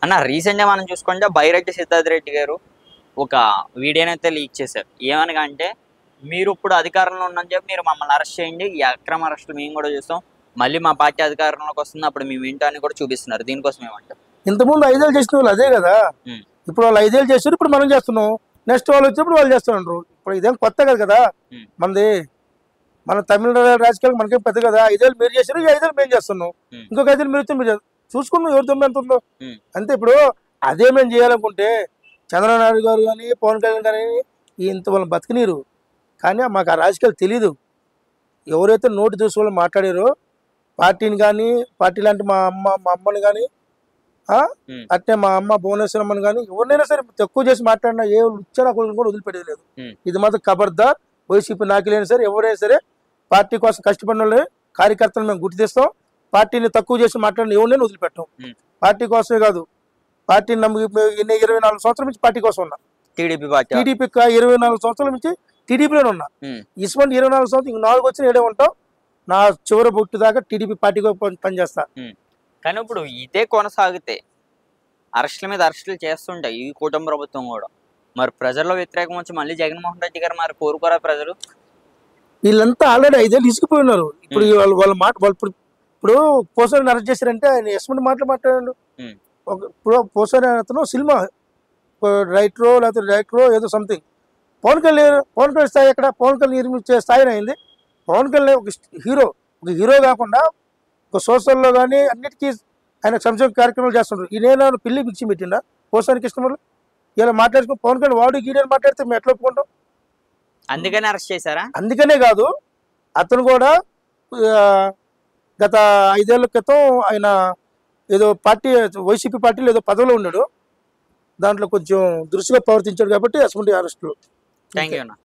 అన్న రీసెంట్గా మనం చూసుకుంటే బైరెడ్డి సిద్ధార్థ రెడ్డి గారు ఒక వీడియోనైతే లీక్ చేశారు. ఏమనగా అంటే మీరు ఇప్పుడు అధికారంలో ఉన్నని చెప్పి మీరు మమ్మల్ని అరెస్ట్ చేయండి, ఈ అక్రమ అరెస్టులు మేము కూడా చూస్తాం, మళ్ళీ మా పార్టీ అధికారంలోకి వస్తుంది అప్పుడు మేము ఏంటో అని కూడా చూపిస్తున్నారు. దీనికోసం ఏమంటారు? ఇంతకుముందు 5 ఏళ్ళు చేసిన వాళ్ళు అదే కదా. ఇప్పుడు వాళ్ళు 5 ఏళ్ళు చేస్తారు, ఇప్పుడు మనం చేస్తున్నాం. నెక్స్ట్ వాళ్ళు వచ్చినప్పుడు వాళ్ళు చేస్తున్నారు. ఇప్పుడు ఇదేం కొత్త కదా మనది. మన తమిళనాడు రాజకీయాలు మనకేం పెద్ద కదా. 5 ఏళ్ళు మీరు చేశారు, ఈ 5 ఏళ్ళు మేము చేస్తున్నాం. ఇంకొక 5 ఏళ్ళు మీరు వచ్చి మీరు చూసుకున్నాం ఎవరి దమ్ము ఎంత ఉందో అంతే. ఇప్పుడు అదే మేము చేయాలనుకుంటే చంద్రబాబు నాయుడు గారు కానీ పవన్ కళ్యాణ్ కానీ ఇంత వాళ్ళని బతకనీరు. కానీ మాకు ఆ రాజకీయాలు తెలీదు. ఎవరైతే నోటి దూసి వాళ్ళు మాట్లాడారో పార్టీని కానీ, పార్టీ లాంటి మా అమ్మని కానీ, అట్నే మా అమ్మ భువనేశ్వరమ్మని కానీ ఎవరినైనా సరే తక్కువ చేసి మాట్లాడినా ఏ ఉచ్చన కొడుకుని కూడా వదిలిపెట్టేది లేదు. ఇది మాత్రం ఖబర్దార్. వైసీపీ నాయకులైనా సరే ఎవరైనా సరే పార్టీ కోసం కష్టపడిన వాళ్ళని కార్యకర్తలు మేము గుర్తిస్తాం. పార్టీని తక్కువ చేసి మాట్లాడిన ఎవరినైనా వదిలిపెట్టాం. పార్టీ కోసమే కాదు, పార్టీని నమ్మి 24 సంవత్సరాల నుంచి పార్టీ కోసం ఉన్నా. టీడీపీ 24 సంవత్సరాల నుంచి టీడీపీలోనే ఉన్నా. ఇటువంటి 24 సంవత్సరం 4 వచ్చిన 7 ఉంటాం. నా చివరి బొట్టు దాకా టీడీపీ పార్టీకి పనిచేస్తా. కానీ ఇప్పుడు ఇదే కొనసాగితే అరెస్టుల మీద అరెస్టులు చేస్తుంటాయి ఈ కుటుంబ ప్రభుత్వం కూడా, మరి ప్రజల్లో వ్యతిరేకం వచ్చి మళ్ళీ జగన్మోహన్ రెడ్డి గారు మరి కోరుకోరా ప్రజలు? వీళ్ళంతా ఆల్రెడీ 5 ఏళ్ళు ఇసుకుపోయినారు. ఇప్పుడు వాళ్ళ మాట ఇప్పుడు పోసారిని అరెస్ట్ చేశారంటే ఆయన ఎస్మెంట్ మాట్లాడాడు. ఇప్పుడు పోసారి అతను సినిమా రైటరో లేకపోతే డైరెక్టరో ఏదో సంథింగ్. పవన్ కళ్యాణ్ స్థాయి ఎక్కడ? పవన్ కళ్యాణ్ నిర్మించే స్థాయి అయింది. పవన్ కళ్యాణ్ ఒక హీరో కాకుండా ఒక సోషల్లో కానీ అన్నిటికీ ఆయన సంక్షేమ కార్యక్రమాలు చేస్తుంటారు. ఈయన పిల్లి పిచ్చి పెట్టిండా పోసానికి ఇష్టం? ఇలా మాట్లాడుకుని పవన్ కళ్యాణ్ వాడు గీడని మాట్లాడితే మేము ఎట్లా ఒప్పుకుంటాం? అందుకనే అరెస్ట్ చేశారా? అందుకనే కాదు, అతను కూడా గత 5 ఏళ్ల క్రితం ఆయన ఏదో పార్టీ వైసీపీ పార్టీలో ఏదో పదవిలో ఉన్నాడు. దాంట్లో కొంచెం దృష్టిగా ప్రవర్తించాడు కాబట్టి అటువంటి అరెస్టులు. థ్యాంక్ యూ అన్న.